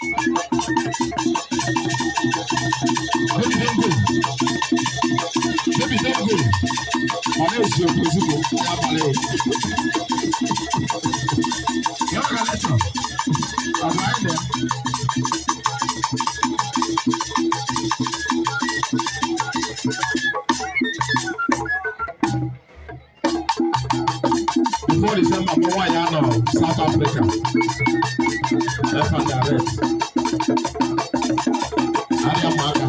Baby, don't go. My name is Yokoziko. You're a letter. I'm right there. Before December, South Africa. That's my direct. I am Maka.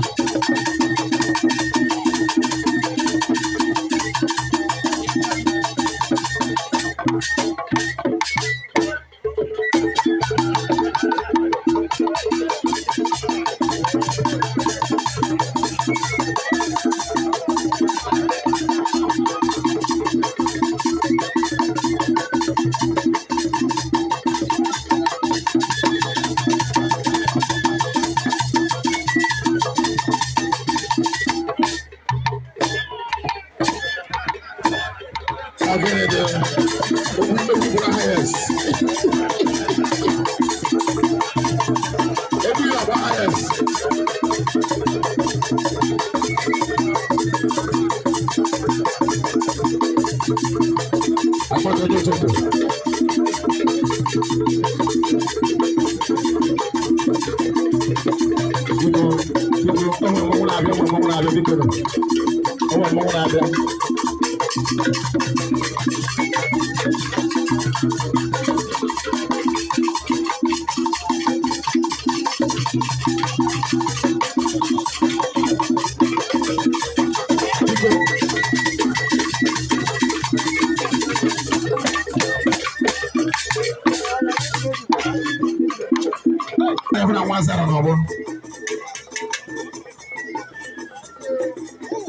Nwanza no bo.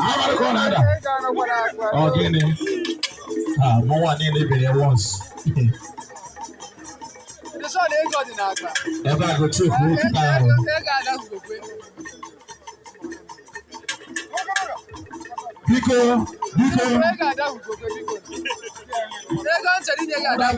Aba ko na da. Oh gini. Mo wa ni le bere once. This one dey go na agba. E ba go trip wo ti ta o. Biko. E ga da go biko. E ga ntari ni ga da.